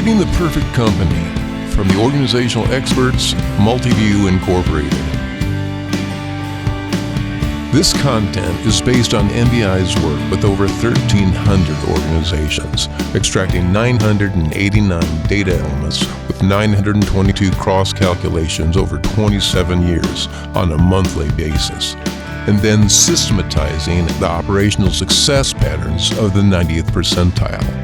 Creating the Perfect Company from the organizational experts, Multiview Incorporated. This content is based on MBI's work with over 1,300 organizations, extracting 989 data elements with 922 cross-calculations over 27 years on a monthly basis, and then systematizing the operational success patterns of the 90th percentile.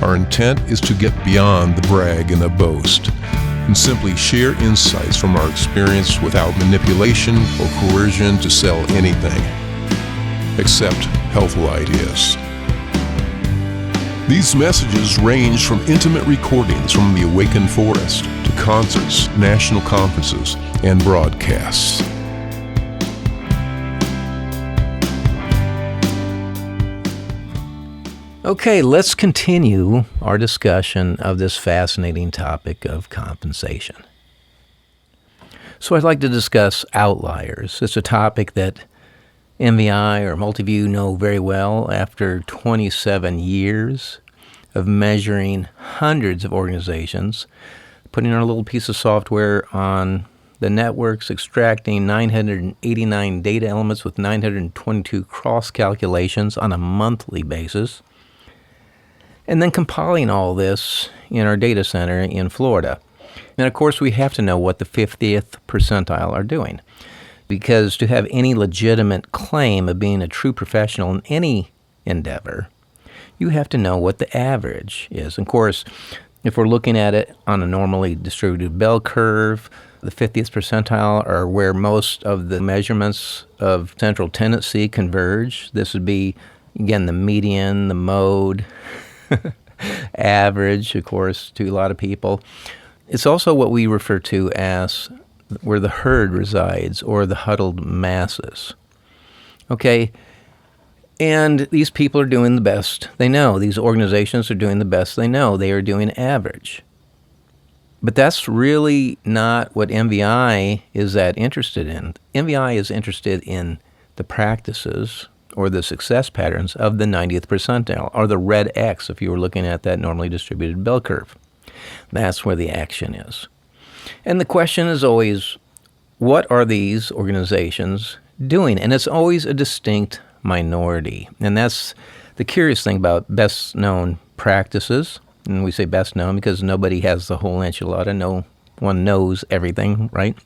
Our intent is to get beyond the brag and the boast, and simply share insights from our experience without manipulation or coercion to sell anything, except helpful ideas. These messages range from intimate recordings from the Awakened Forest to concerts, national conferences, and broadcasts. Okay, let's continue our discussion of this fascinating topic of compensation. So I'd like to discuss outliers. It's a topic that MVI or Multiview know very well after 27 years of measuring hundreds of organizations, putting our little piece of software on the networks, extracting 989 data elements with 922 cross-calculations on a monthly basis, and then compiling all this in our data center in Florida. And of course, we have to know what the 50th percentile are doing, because to have any legitimate claim of being a true professional in any endeavor, you have to know what the average is. Of course, if we're looking at it on a normally distributed bell curve, the 50th percentile are where most of the measurements of central tendency converge. This would be, again, the median, the mode, average, of course, to a lot of people. It's also what we refer to as where the herd resides or the huddled masses. Okay, and these people are doing the best they know. These organizations are doing the best they know. They are doing average. But that's really not what MVI is that interested in. MVI is interested in the practices or the success patterns of the 90th percentile, or the red X if you were looking at that normally distributed bell curve. That's where the action is. And the question is always, what are these organizations doing? And it's always a distinct minority. And that's the curious thing about best known practices. And we say best known because nobody has the whole enchilada. No one knows everything, right?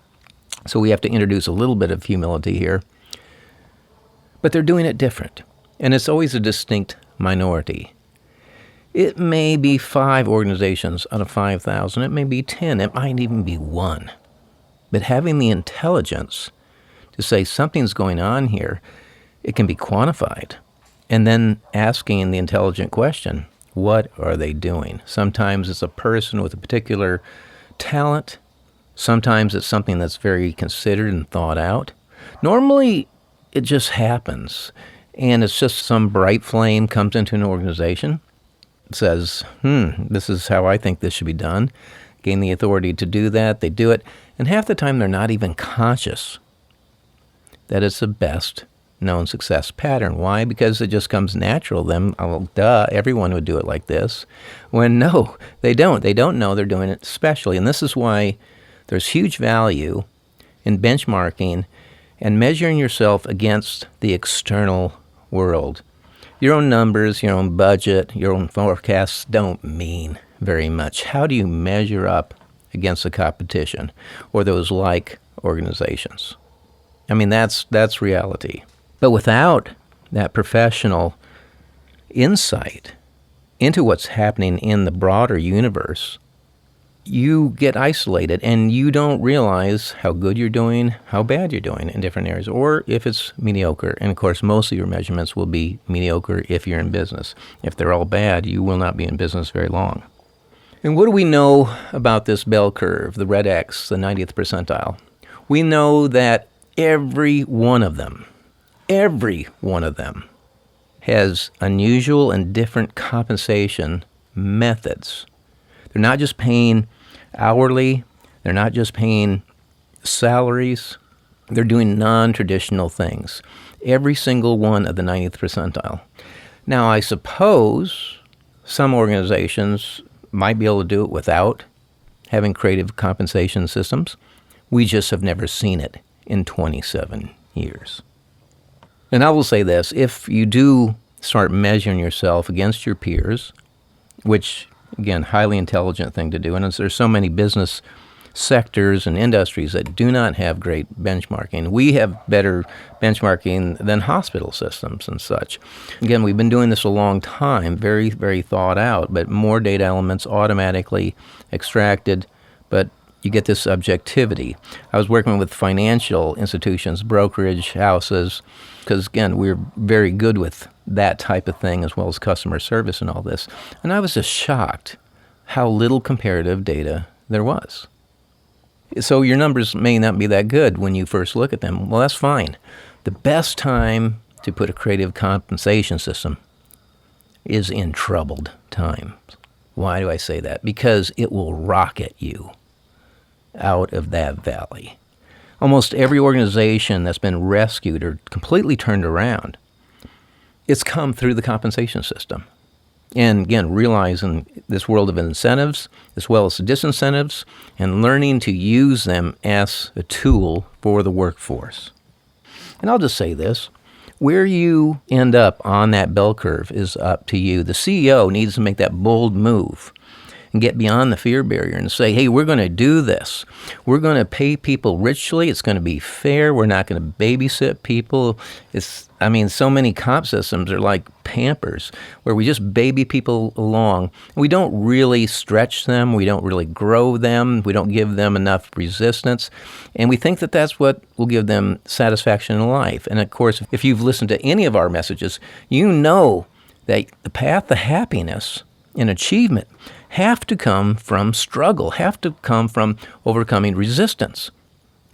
So we have to introduce a little bit of humility here. But they're doing it different, and it's always a distinct minority. It may be 5 organizations out of 5,000. It may be 10. It might even be 1. But having the intelligence to say something's going on here, it can be quantified. And then asking the intelligent question, what are they doing? Sometimes it's a person with a particular talent. Sometimes it's something that's very considered and thought out. Normally, it just happens, and it's just some bright flame comes into an organization, says, this is how I think this should be done, gain the authority to do that, they do it, and half the time they're not even conscious that it's the best known success pattern. Why? Because it just comes natural. Them, everyone would do it like this. When no, they don't. They don't know they're doing it specially, and this is why there's huge value in benchmarking and measuring yourself against the external world. Your own numbers, your own budget, your own forecasts don't mean very much. How do you measure up against the competition or those like organizations? I mean, that's reality. But without that professional insight into what's happening in the broader universe, you get isolated and you don't realize how good you're doing, how bad you're doing in different areas, or if it's mediocre. And of course, most of your measurements will be mediocre if you're in business. If they're all bad, you will not be in business very long. And what do we know about this bell curve, the red X, the 90th percentile? We know that every one of them has unusual and different compensation methods. They're not just paying hourly. They're not just paying salaries. They're doing non-traditional things. Every single one of the 90th percentile. Now, I suppose some organizations might be able to do it without having creative compensation systems. We just have never seen it in 27 years. And I will say this, if you do start measuring yourself against your peers, which, again, highly intelligent thing to do, and there's so many business sectors and industries that do not have great benchmarking. We have better benchmarking than hospital systems and such. Again, we've been doing this a long time, very, very thought out, but more data elements automatically extracted, but you get this objectivity. I was working with financial institutions, brokerage houses, because, again, we're very good with that type of thing as well as customer service and all this. And I was just shocked how little comparative data there was. So your numbers may not be that good when you first look at them. Well, that's fine. The best time to put a creative compensation system is in troubled times. Why do I say that? Because it will rocket you out of that valley. Almost every organization that's been rescued or completely turned around, it's come through the compensation system. And again, realizing this world of incentives as well as disincentives and learning to use them as a tool for the workforce. And I'll just say this, where you end up on that bell curve is up to you. The CEO needs to make that bold move and get beyond the fear barrier and say, hey, we're going to do this. We're going to pay people richly. It's going to be fair. We're not going to babysit people. So many comp systems are like Pampers, where we just baby people along. We don't really stretch them. We don't really grow them. We don't give them enough resistance. And we think that that's what will give them satisfaction in life. And of course, if you've listened to any of our messages, you know that the path to happiness and achievement have to come from struggle, have to come from overcoming resistance.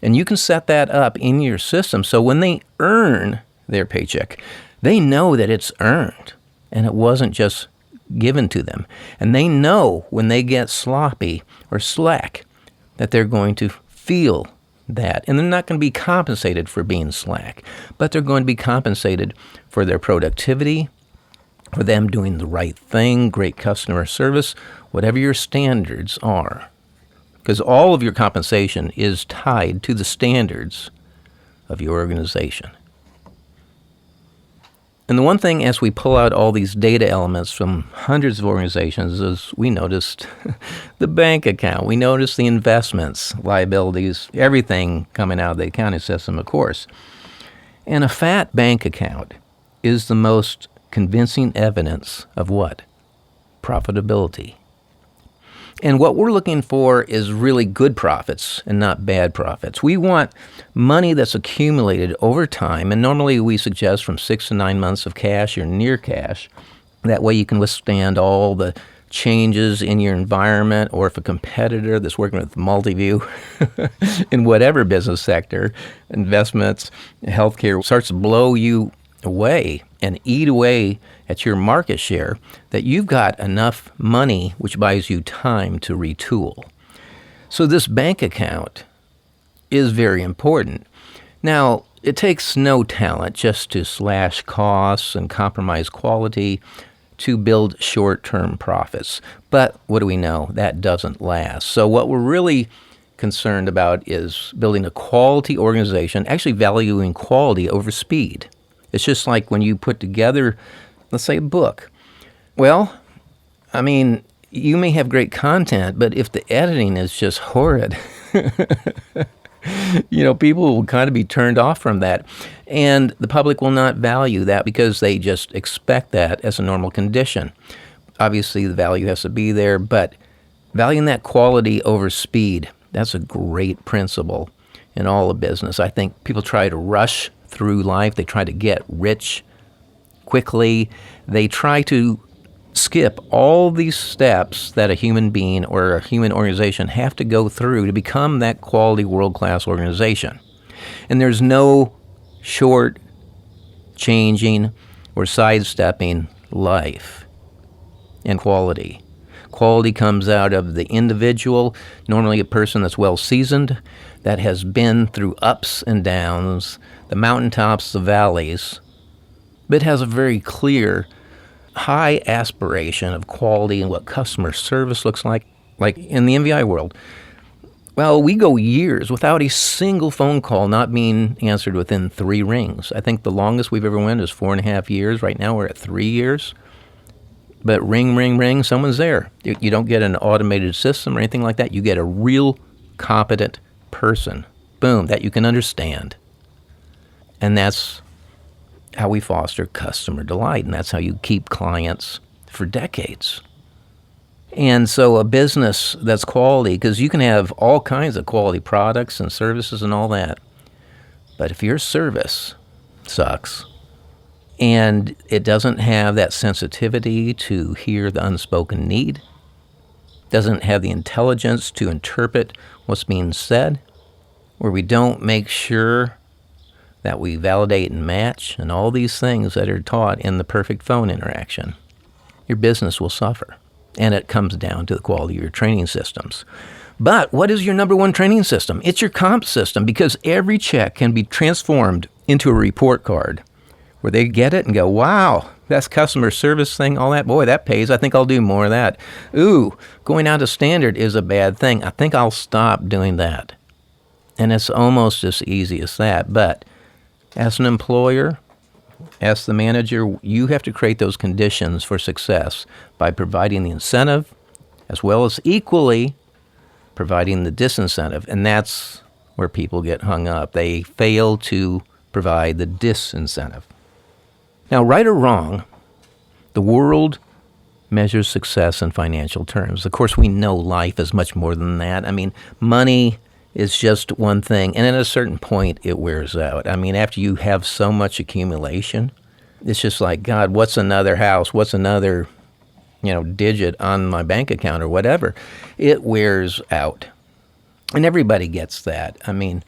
And you can set that up in your system so when they earn their paycheck, they know that it's earned and it wasn't just given to them. And they know when they get sloppy or slack that they're going to feel that. And they're not going to be compensated for being slack, but they're going to be compensated for their productivity, for them doing the right thing, great customer service, whatever your standards are. Because all of your compensation is tied to the standards of your organization. And the one thing as we pull out all these data elements from hundreds of organizations is we noticed the bank account, we noticed the investments, liabilities, everything coming out of the accounting system, of course. And a fat bank account is the most convincing evidence of what? Profitability. And what we're looking for is really good profits and not bad profits. We want money that's accumulated over time, and normally we suggest from 6 to 9 months of cash or near cash. That way you can withstand all the changes in your environment, or if a competitor that's working with Multiview in whatever business sector, investments, healthcare, starts to blow you away and eat away at your market share, that you've got enough money which buys you time to retool. So this bank account is very important. Now, it takes no talent just to slash costs and compromise quality to build short-term profits. But what do we know? That doesn't last. So what we're really concerned about is building a quality organization, actually valuing quality over speed. It's just like when you put together, let's say, a book. Well, you may have great content, but if the editing is just horrid, people will kind of be turned off from that. And the public will not value that because they just expect that as a normal condition. Obviously, the value has to be there, but valuing that quality over speed, that's a great principle in all of business. I think people try to rush through life. They try to get rich quickly. They try to skip all these steps that a human being or a human organization have to go through to become that quality world-class organization. And there's no short changing or sidestepping life and quality. Quality comes out of the individual, normally a person that's well-seasoned, that has been through ups and downs, the mountaintops, the valleys, but has a very clear high aspiration of quality and what customer service looks like in the MVI world. Well, we go years without a single phone call not being answered within 3 rings. I think the longest we've ever went is 4.5 years. Right now we're at 3 years. But ring, ring, ring, someone's there. You don't get an automated system or anything like that. You get a real competent person, boom, that you can understand. And that's how we foster customer delight, and that's how you keep clients for decades. And so a business that's quality, because you can have all kinds of quality products and services and all that, but if your service sucks and it doesn't have that sensitivity to hear the unspoken need, doesn't have the intelligence to interpret what's being said, where we don't make sure that we validate and match and all these things that are taught in the perfect phone interaction, your business will suffer. And it comes down to the quality of your training systems. But what is your number one training system? It's your comp system, because every check can be transformed into a report card where they get it and go, wow, that's customer service thing, all that. Boy, that pays. I think I'll do more of that. Ooh, going out of standard is a bad thing. I think I'll stop doing that. And it's almost as easy as that. But as an employer, as the manager, you have to create those conditions for success by providing the incentive as well as equally providing the disincentive. And that's where people get hung up. They fail to provide the disincentive. Now, right or wrong, the world measures success in financial terms. Of course, we know life is much more than that. I mean, money is just one thing, and at a certain point, it wears out. I mean, after you have so much accumulation, it's just like, God, what's another house? What's another, digit on my bank account or whatever? It wears out. And everybody gets that. I mean,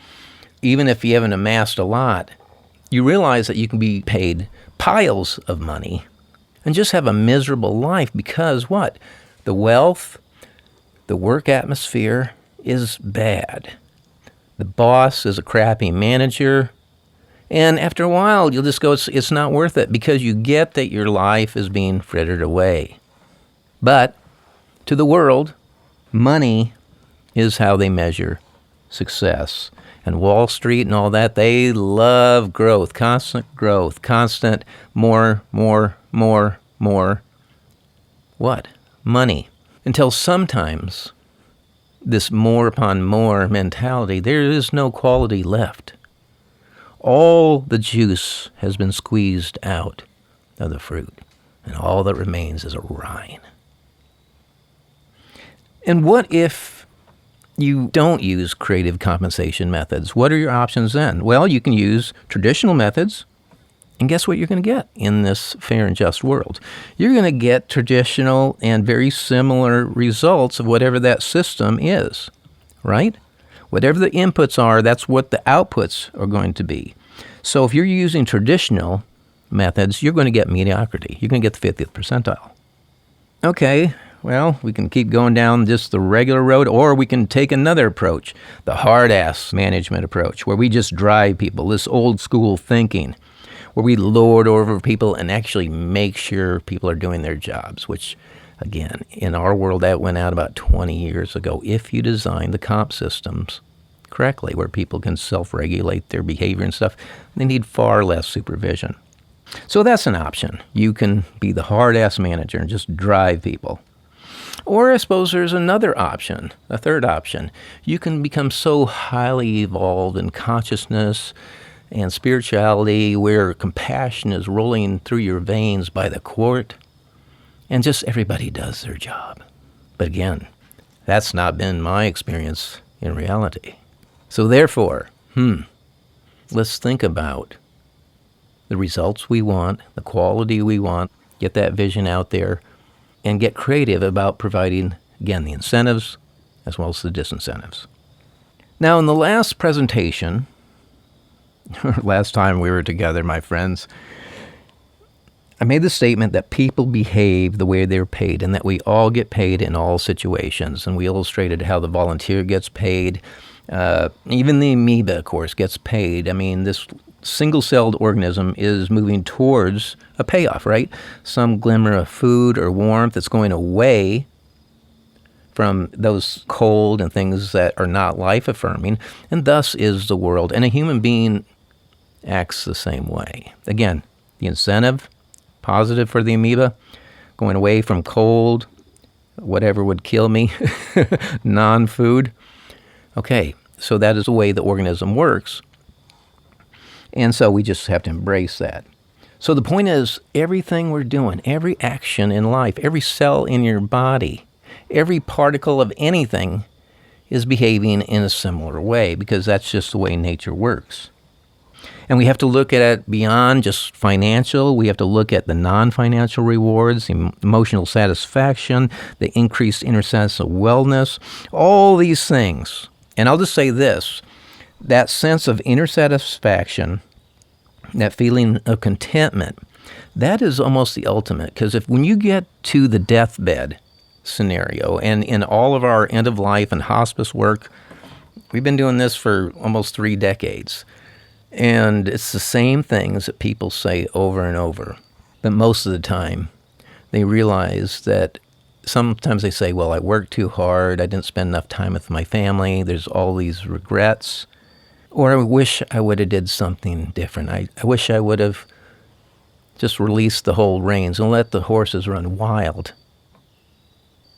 even if you haven't amassed a lot, you realize that you can be paid piles of money and just have a miserable life because what? The wealth, the work atmosphere is bad. The boss is a crappy manager. And after a while, you'll just go, it's not worth it, because you get that your life is being frittered away. But to the world, money is how they measure success. And Wall Street and all that, they love growth, constant more. What? Money. Until sometimes this more upon more mentality, there is no quality left. All the juice has been squeezed out of the fruit, and all that remains is a rind. And what if you don't use creative compensation methods? What are your options then? Well, you can use traditional methods, and guess what you're going to get in this fair and just world? You're going to get traditional and very similar results of whatever that system is, right? Whatever the inputs are, that's what the outputs are going to be. So if you're using traditional methods, you're going to get mediocrity. You're going to get the 50th percentile. Okay, well, we can keep going down just the regular road, or we can take another approach, the hard-ass management approach, where we just drive people, this old-school thinking, where we lord over people and actually make sure people are doing their jobs, which, again, in our world, that went out about 20 years ago. If you design the comp systems correctly, where people can self-regulate their behavior and stuff, they need far less supervision. So that's an option. You can be the hard-ass manager and just drive people. Or I suppose there's another option, a third option. You can become so highly evolved in consciousness and spirituality where compassion is rolling through your veins by the quart, and just everybody does their job. But again, that's not been my experience in reality. So therefore, let's think about the results we want, the quality we want, get that vision out there, and get creative about providing, again, the incentives as well as the disincentives. Now, in the last presentation, last time we were together, my friends, I made the statement that people behave the way they're paid and that we all get paid in all situations. And we illustrated how the volunteer gets paid. Even the amoeba, of course, gets paid. I mean, this single-celled organism is moving towards a payoff, right? Some glimmer of food or warmth that's going away from those cold and things that are not life-affirming, and thus is the world. And a human being acts the same way. Again, the incentive, positive for the amoeba, going away from cold, whatever would kill me, non-food. Okay, so that is the way the organism works. And so we just have to embrace that. So the point is, everything we're doing, every action in life, every cell in your body, every particle of anything is behaving in a similar way, because that's just the way nature works. And we have to look at it beyond just financial. We have to look at the non-financial rewards, the emotional satisfaction, the increased inner sense of wellness, all these things. And I'll just say this, that sense of inner satisfaction, that feeling of contentment, that is almost the ultimate. Because when you get to the deathbed scenario, and in all of our end-of-life and hospice work, we've been doing this for almost 3 decades. And it's the same things that people say over and over. But most of the time, they realize that sometimes they say, well, I worked too hard, I didn't spend enough time with my family, there's all these regrets, or I wish I would have did something different. I wish I would have just released the whole reins and let the horses run wild.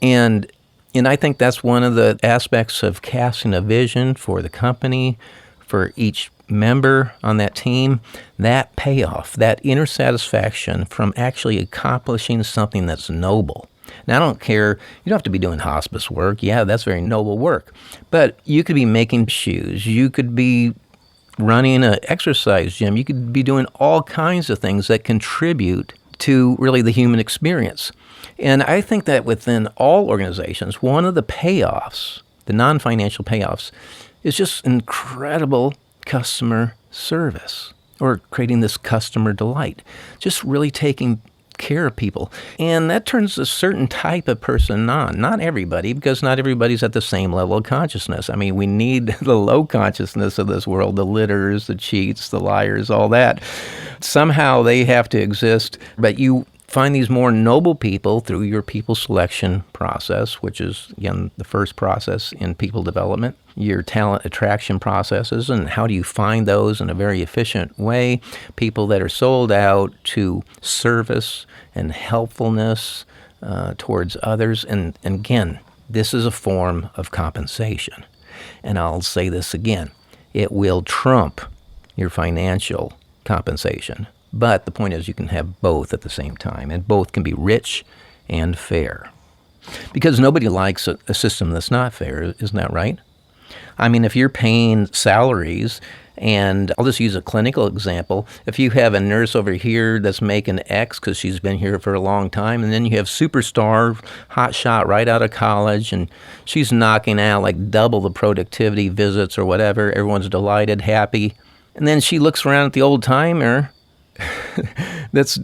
And I think that's one of the aspects of casting a vision for the company, for each member on that team, that payoff, that inner satisfaction from actually accomplishing something that's noble. Now, I don't care, you don't have to be doing hospice work. Yeah, that's very noble work. But you could be making shoes. You could be running an exercise gym. You could be doing all kinds of things that contribute to really the human experience. And I think that within all organizations, one of the payoffs, the non-financial payoffs, is just incredible customer service, or creating this customer delight, just really taking care of people. And that turns a certain type of person on. Not everybody, because not everybody's at the same level of consciousness. I mean, we need the low consciousness of this world, the litters, the cheats, the liars, all that. Somehow they have to exist, but you find these more noble people through your people selection process, which is, again, the first process in people development, your talent attraction processes, and how do you find those in a very efficient way, people that are sold out to service and helpfulness towards others. And again, this is a form of compensation. And I'll say this again, it will trump your financial compensation. But the point is you can have both at the same time, and both can be rich and fair. Because nobody likes a system that's not fair, isn't that right? I mean, if you're paying salaries, and I'll just use a clinical example, if you have a nurse over here that's making X because she's been here for a long time, and then you have superstar, hot shot right out of college, and she's knocking out like double the productivity visits or whatever, everyone's delighted, happy, and then she looks around at the old timer that's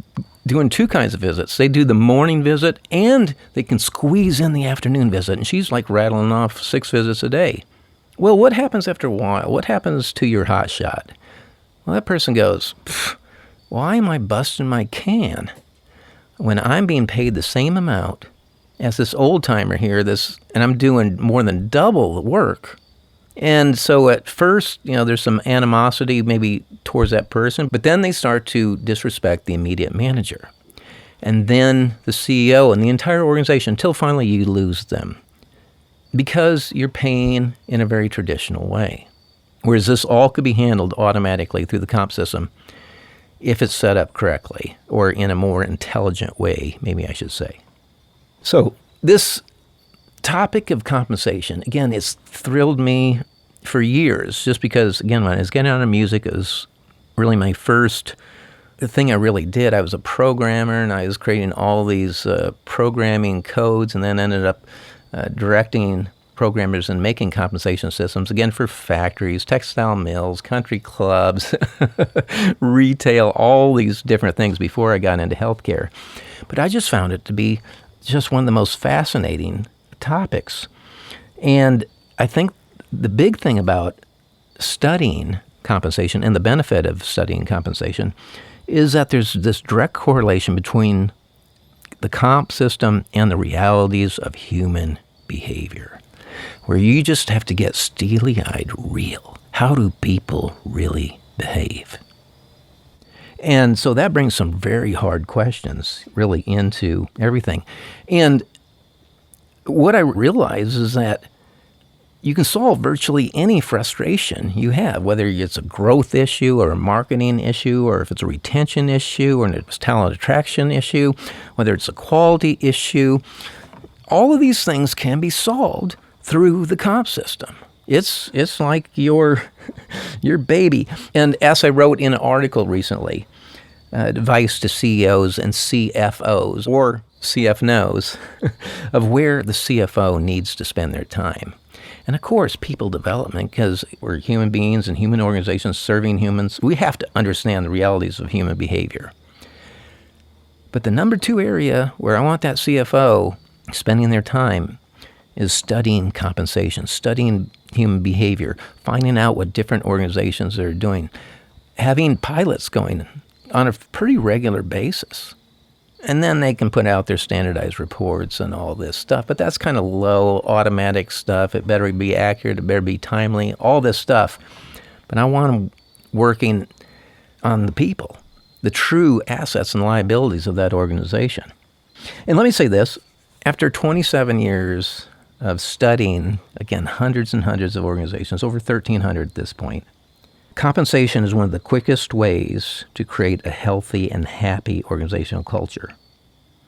doing 2 kinds of visits. They do the morning visit and they can squeeze in the afternoon visit. And she's like rattling off 6 visits a day. Well, what happens after a while? What happens to your hot shot? Well, that person goes, why am I busting my can when I'm being paid the same amount as this old timer here, and I'm doing more than double the work? And so at first, there's some animosity maybe towards that person, but then they start to disrespect the immediate manager. And then the CEO and the entire organization, until finally you lose them. Because you're paying in a very traditional way. Whereas this all could be handled automatically through the comp system if it's set up correctly, or in a more intelligent way, maybe I should say. So this topic of compensation, again, it's thrilled me for years, just because, again, when I was getting into music, it was really my first thing I really did. I was a programmer, and I was creating all these programming codes, and then ended up directing programmers and making compensation systems, again, for factories, textile mills, country clubs, retail, all these different things before I got into healthcare. But I just found it to be just one of the most fascinating topics. And I think the big thing about studying compensation and the benefit of studying compensation is that there's this direct correlation between the comp system and the realities of human behavior, where you just have to get steely-eyed real. How do people really behave? And so that brings some very hard questions really into everything. And what I realize is that you can solve virtually any frustration you have, whether it's a growth issue or a marketing issue, or if it's a retention issue or it's a talent attraction issue, whether it's a quality issue. All of these things can be solved through the comp system. It's like your baby. And as I wrote in an article recently, advice to CEOs and CFOs or CFNOs of where the CFO needs to spend their time. And of course, people development, because we're human beings and human organizations serving humans, we have to understand the realities of human behavior. But the number 2 area where I want that CFO spending their time is studying compensation, studying human behavior, finding out what different organizations are doing, having pilots going on a pretty regular basis. And then they can put out their standardized reports and all this stuff. But that's kind of low, automatic stuff. It better be accurate. It better be timely, all this stuff. But I want them working on the people, the true assets and liabilities of that organization. And let me say this. After 27 years of studying, again, hundreds and hundreds of organizations, over 1,300 at this point, compensation is one of the quickest ways to create a healthy and happy organizational culture,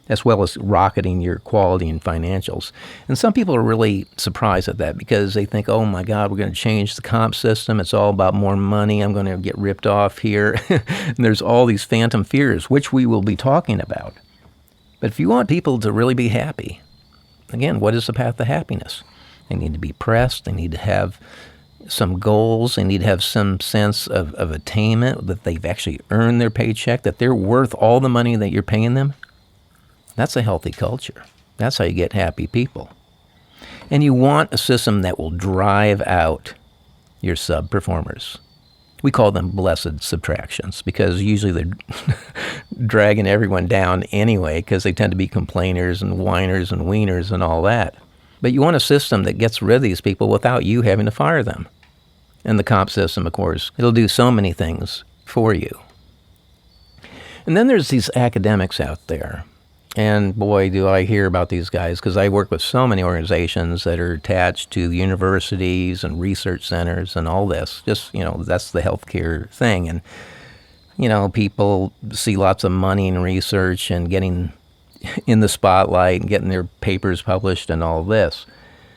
as well as rocketing your quality and financials. And some people are really surprised at that because they think, oh my God, we're going to change the comp system. It's all about more money. I'm going to get ripped off here. And there's all these phantom fears, which we will be talking about. But if you want people to really be happy, again, what is the path to happiness? They need to be pressed. They need to have some goals. They need to have some sense of attainment, that they've actually earned their paycheck, that they're worth all the money that you're paying them. That's a healthy culture. That's how you get happy people. And you want a system that will drive out your sub-performers. We call them blessed subtractions because usually they're dragging everyone down anyway because they tend to be complainers and whiners and wieners and all that. But you want a system that gets rid of these people without you having to fire them. And the comp system, of course, it'll do so many things for you. And then there's these academics out there. And boy, do I hear about these guys, because I work with so many organizations that are attached to universities and research centers and all this. Just, that's the healthcare thing. And, people see lots of money in research and getting in the spotlight and getting their papers published and all this.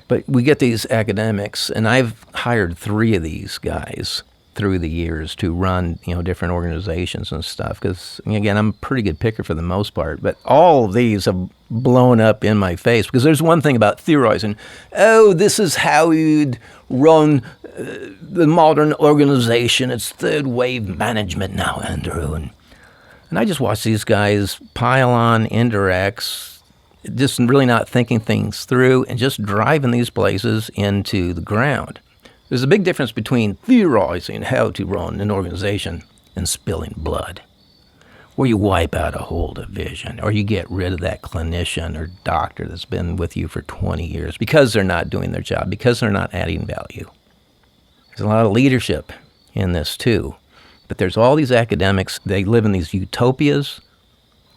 But we get these academics, and I've hired 3 of these guys through the years to run, different organizations and stuff. Because, again, I'm a pretty good picker for the most part. But all of these have blown up in my face. Because there's one thing about theorizing. Oh, this is how you'd run the modern organization. It's third wave management now, Andrew. And I just watch these guys pile on indirects, just really not thinking things through and just driving these places into the ground. There's a big difference between theorizing how to run an organization and spilling blood, where you wipe out a whole division or you get rid of that clinician or doctor that's been with you for 20 years because they're not doing their job, because they're not adding value. There's a lot of leadership in this too. But there's all these academics, they live in these utopias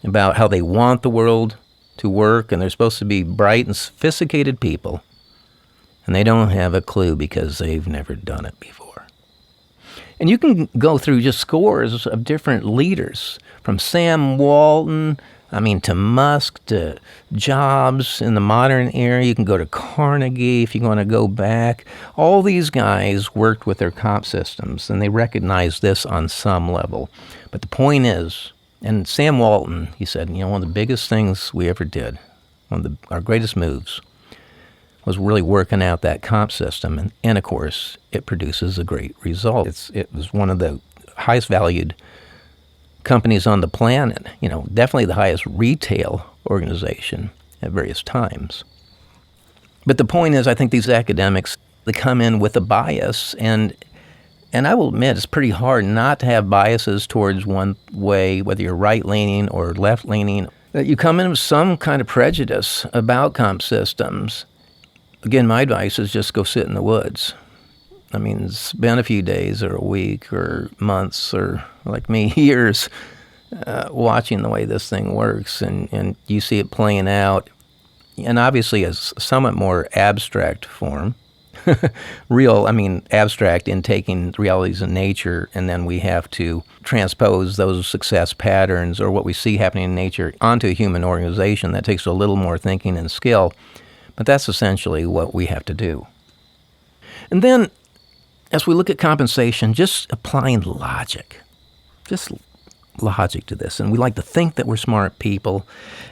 about how they want the world to work, and they're supposed to be bright and sophisticated people. And they don't have a clue because they've never done it before. And you can go through just scores of different leaders, from Sam Walton, to Musk, to Jobs in the modern era. You can go to Carnegie if you want to go back. All these guys worked with their comp systems, and they recognized this on some level. But the point is, and Sam Walton, he said, one of the biggest things we ever did, one of our greatest moves, was really working out that comp system. And of course, it produces a great result. It was one of the highest valued companies on the planet, definitely the highest retail organization at various times. But the point is, I think these academics, they come in with a bias, and And I will admit, it's pretty hard not to have biases towards one way, whether you're right-leaning or left-leaning. That you come in with some kind of prejudice about comp systems. Again, my advice is just go sit in the woods. I mean, spend a few days or a week or months or, like me, years watching the way this thing works, and you see it playing out, and obviously as somewhat more abstract form. Abstract in taking realities of nature, and then we have to transpose those success patterns or what we see happening in nature onto a human organization. That takes a little more thinking and skill, but that's essentially what we have to do. And then, as we look at compensation, just applying logic to this. And we like to think that we're smart people,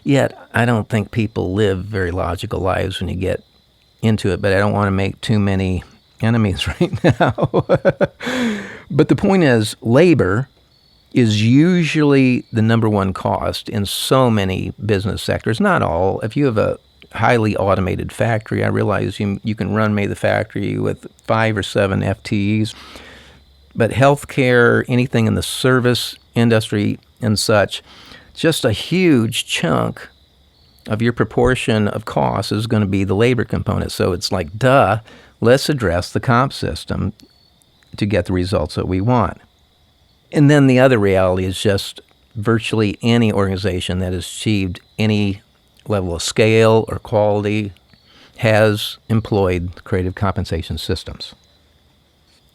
yet I don't think people live very logical lives when you get into it, but I don't want to make too many enemies right now. But the point is, labor is usually the number one cost in so many business sectors. Not all. If you have a highly automated factory, I realize you can run maybe the factory with 5 or 7 FTEs, but healthcare, anything in the service industry and such, just a huge chunk of your proportion of costs is going to be the labor component. So it's like, let's address the comp system to get the results that we want. And then the other reality is just virtually any organization that has achieved any level of scale or quality has employed creative compensation systems.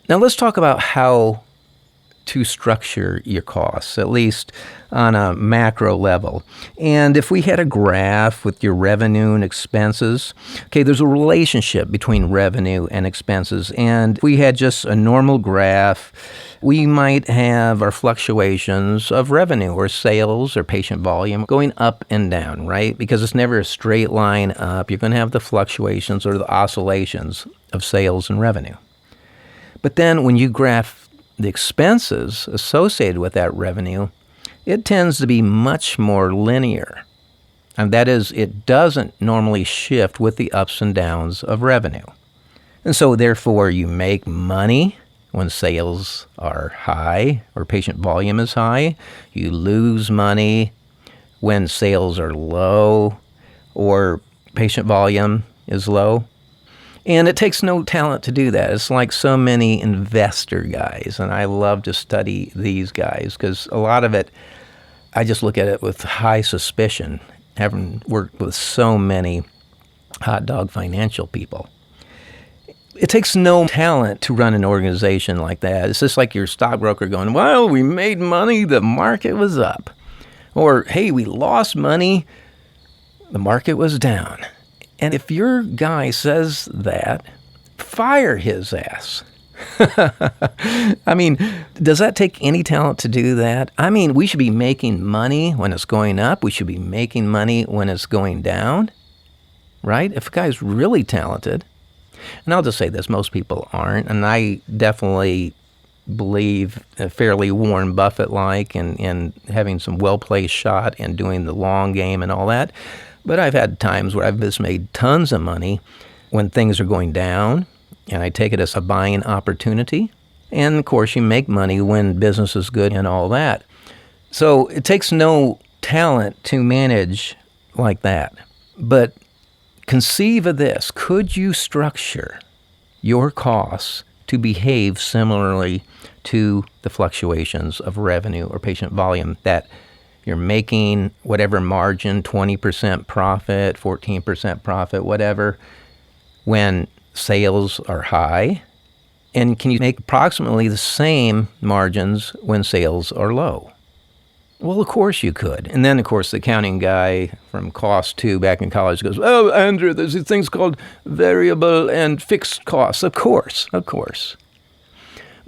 Now let's talk about how to structure your costs, at least on a macro level. And if we had a graph with your revenue and expenses, okay, there's a relationship between revenue and expenses. And if we had just a normal graph, we might have our fluctuations of revenue or sales or patient volume going up and down, right? Because it's never a straight line up. You're going to have the fluctuations or the oscillations of sales and revenue. But then when you graph the expenses associated with that revenue, it tends to be much more linear. And that is, it doesn't normally shift with the ups and downs of revenue. And so therefore, you make money when sales are high or patient volume is high. You lose money when sales are low or patient volume is low. And it takes no talent to do that. It's like so many investor guys, and I love to study these guys because a lot of it, I just look at it with high suspicion, having worked with so many hot dog financial people. It takes no talent to run an organization like that. It's just like your stockbroker going, well, we made money, the market was up. Or, hey, we lost money, the market was down. And if your guy says that, fire his ass. I mean, does that take any talent to do that? I mean, we should be making money when it's going up. We should be making money when it's going down, right? If a guy's really talented, and I'll just say this, most people aren't, and I definitely believe fairly Warren Buffett-like and having some well-placed shot and doing the long game and all that. But I've had times where I've just made tons of money when things are going down, and I take it as a buying opportunity. And, of course, you make money when business is good and all that. So it takes no talent to manage like that. But conceive of this. Could you structure your costs to behave similarly to the fluctuations of revenue or patient volume, that you're making whatever margin, 20% profit, 14% profit, whatever, when sales are high? And can you make approximately the same margins when sales are low? Well, of course you could. And then, of course, the accounting guy from Cost 2 back in college goes, oh, Andrew, there's these things called variable and fixed costs. Of course.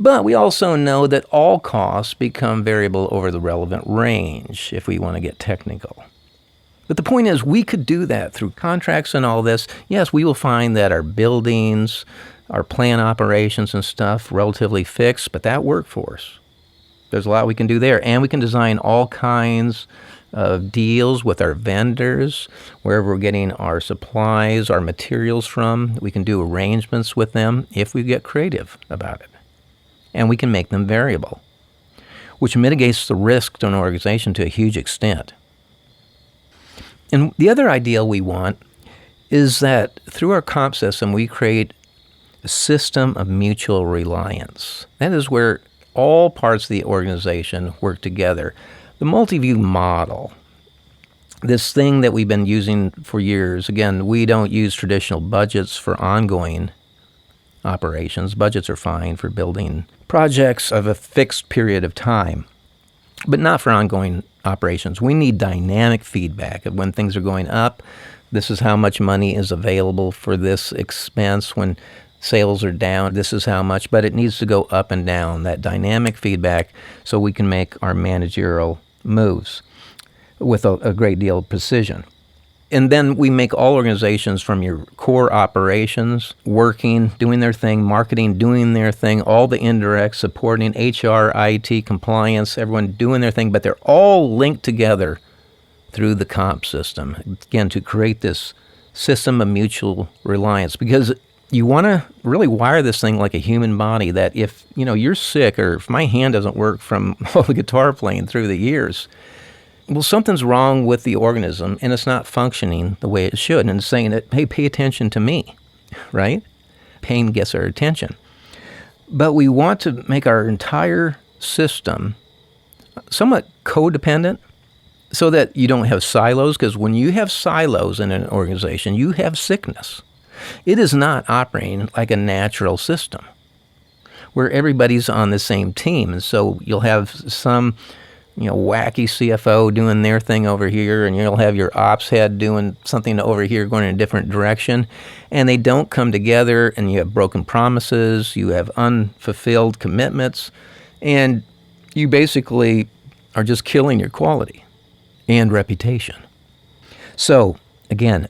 But we also know that all costs become variable over the relevant range, if we want to get technical. But the point is, we could do that through contracts and all this. Yes, we will find that our buildings, our plant operations and stuff, relatively fixed, but that workforce, there's a lot we can do there. And we can design all kinds of deals with our vendors, wherever we're getting our supplies, our materials from. We can do arrangements with them if we get creative about it. and we can make them variable, which mitigates the risk to an organization to a huge extent. And the other ideal we want is that through our comp system, we create a system of mutual reliance. That is where all parts of the organization work together. The multi-view model, this thing that we've been using for years, again, we don't use traditional budgets for ongoing operations. Budgets are fine for building projects of a fixed period of time, but not for ongoing operations. We need dynamic feedback of when things are going up. This is how much money is available for this expense. When sales are down, this is how much, but it needs to go up and down, that dynamic feedback, so we can make our managerial moves with a great deal of precision. And then we make all organizations, from your core operations, working, doing their thing, marketing, doing their thing, all the indirects, supporting HR, IT, compliance, everyone doing their thing, but they're all linked together through the comp system, again, to create this system of mutual reliance. Because you want to really wire this thing like a human body, that if you're sick, or if my hand doesn't work from all the guitar playing through the years, well, something's wrong with the organism, and it's not functioning the way it should. And it's saying that, hey, pay attention to me, right? Pain gets our attention. But we want to make our entire system somewhat codependent, so that you don't have silos, because when you have silos in an organization, you have sickness. It is not operating like a natural system where everybody's on the same team. And so you'll have some wacky CFO doing their thing over here, and you'll have your ops head doing something over here going in a different direction, and they don't come together, and you have broken promises, you have unfulfilled commitments, and you basically are just killing your quality and reputation. So, again,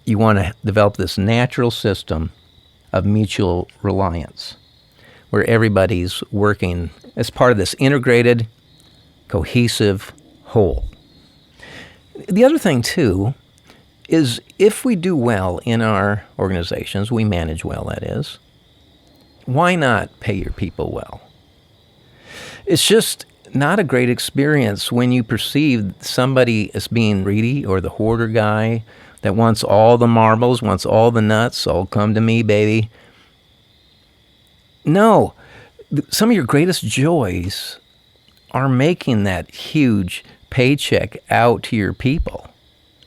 you want to develop this natural system of mutual reliance where everybody's working as part of this integrated, cohesive whole. The other thing, too, is if we do well in our organizations, we manage well, that is, why not pay your people well? It's just not a great experience when you perceive somebody as being greedy, or the hoarder guy that wants all the marbles, wants all the nuts, all come to me, baby. No, some of your greatest joys are making that huge paycheck out to your people,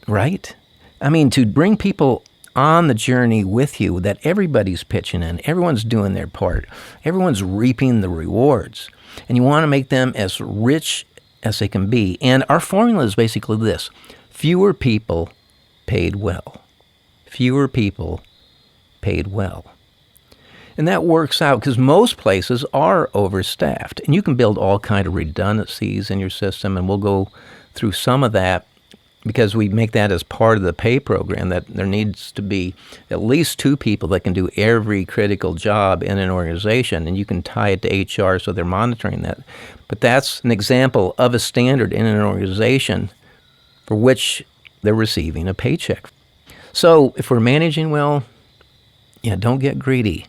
right? I mean, to bring people on the journey with you, that everybody's pitching in, everyone's doing their part, everyone's reaping the rewards, and you want to make them as rich as they can be. And our formula is basically this: fewer people paid well. Fewer people paid well. And that works out because most places are overstaffed. And you can build all kind of redundancies in your system, and we'll go through some of that because we make that as part of the pay program, that there needs to be at least 2 people that can do every critical job in an organization, and you can tie it to HR so they're monitoring that. But that's an example of a standard in an organization for which they're receiving a paycheck. So if we're managing well, don't get greedy.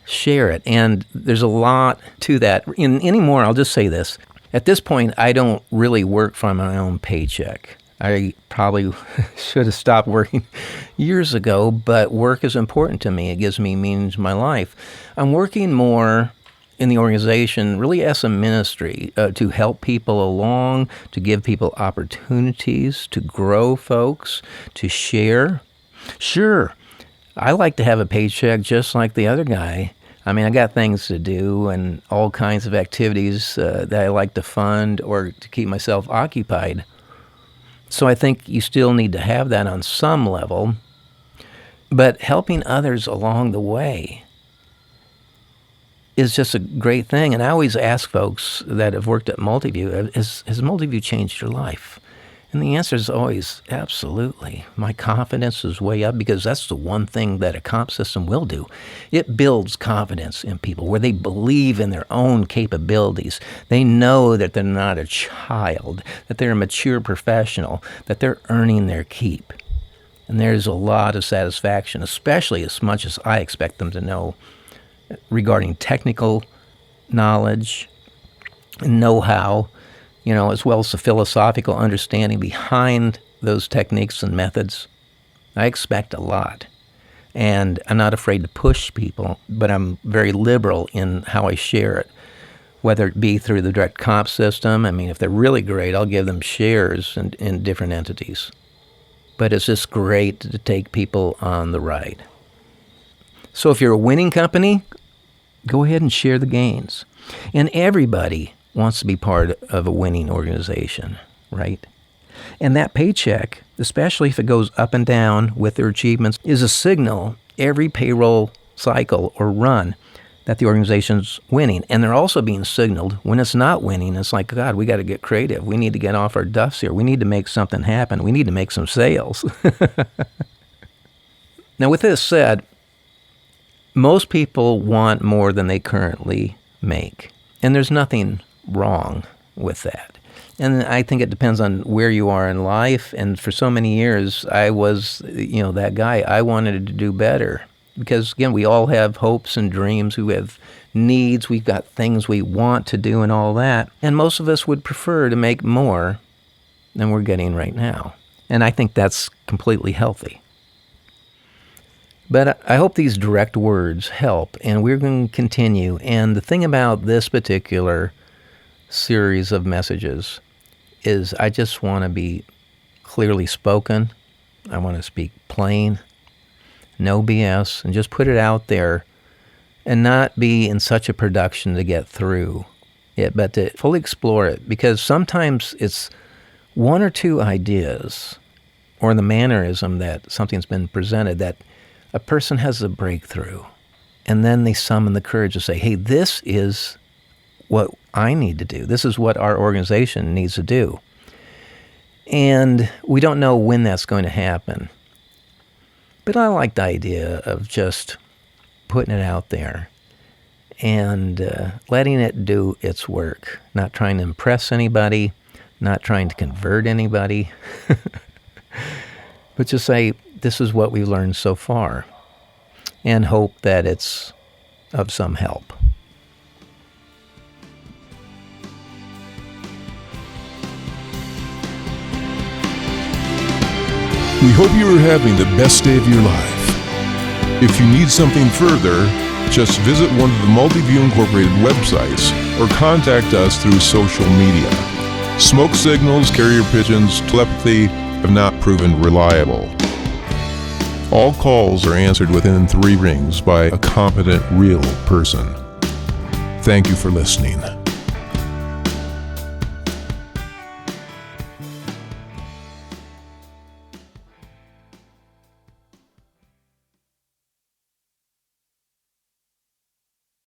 Share it. And there's a lot to that. Anymore, I'll just say this. At this point, I don't really work for my own paycheck. I probably should have stopped working years ago, but work is important to me. It gives me meaning to my life. I'm working more in the organization really as a ministry to help people along, to give people opportunities, to grow folks, to share. Sure, I like to have a paycheck just like the other guy. I mean, I got things to do and all kinds of activities that I like to fund or to keep myself occupied. So I think you still need to have that on some level, but helping others along the way is just a great thing. And I always ask folks that have worked at Multiview, has Multiview changed your life? And the answer is always absolutely. My confidence is way up because that's the one thing that a comp system will do. It builds confidence in people where they believe in their own capabilities. They know that they're not a child, that they're a mature professional, that they're earning their keep. And there's a lot of satisfaction, especially as much as I expect them to know regarding technical knowledge and know-how, as well as the philosophical understanding behind those techniques and methods. I expect a lot. And I'm not afraid to push people, but I'm very liberal in how I share it, whether it be through the direct comp system. I mean, if they're really great, I'll give them shares in different entities. But it's just great to take people on the ride. So if you're a winning company, go ahead and share the gains. And everybody wants to be part of a winning organization, right? And that paycheck, especially if it goes up and down with their achievements, is a signal every payroll cycle or run that the organization's winning. And they're also being signaled when it's not winning. It's like, God, we got to get creative. We need to get off our duffs here. We need to make something happen. We need to make some sales. Now, with this said, most people want more than they currently make. And there's nothing wrong with that. And I think it depends on where you are in life. And for so many years, I was, that guy. I wanted to do better. Because, again, we all have hopes and dreams. We have needs. We've got things we want to do and all that. And most of us would prefer to make more than we're getting right now. And I think that's completely healthy. But I hope these direct words help, and we're going to continue. And the thing about this particular series of messages is I just want to be clearly spoken. I want to speak plain, no BS, and just put it out there and not be in such a production to get through it, but to fully explore it. Because sometimes it's one or two ideas or the mannerism that something's been presented that a person has a breakthrough, and then they summon the courage to say, hey, this is what I need to do. This is what our organization needs to do. And we don't know when that's going to happen. But I like the idea of just putting it out there and letting it do its work, not trying to impress anybody, not trying to convert anybody, but just say, this is what we've learned so far, and hope that it's of some help. We hope you are having the best day of your life. If you need something further, just visit one of the Multiview Incorporated websites or contact us through social media. Smoke signals, carrier pigeons, telepathy have not proven reliable. All calls are answered within 3 rings by a competent, real person. Thank you for listening.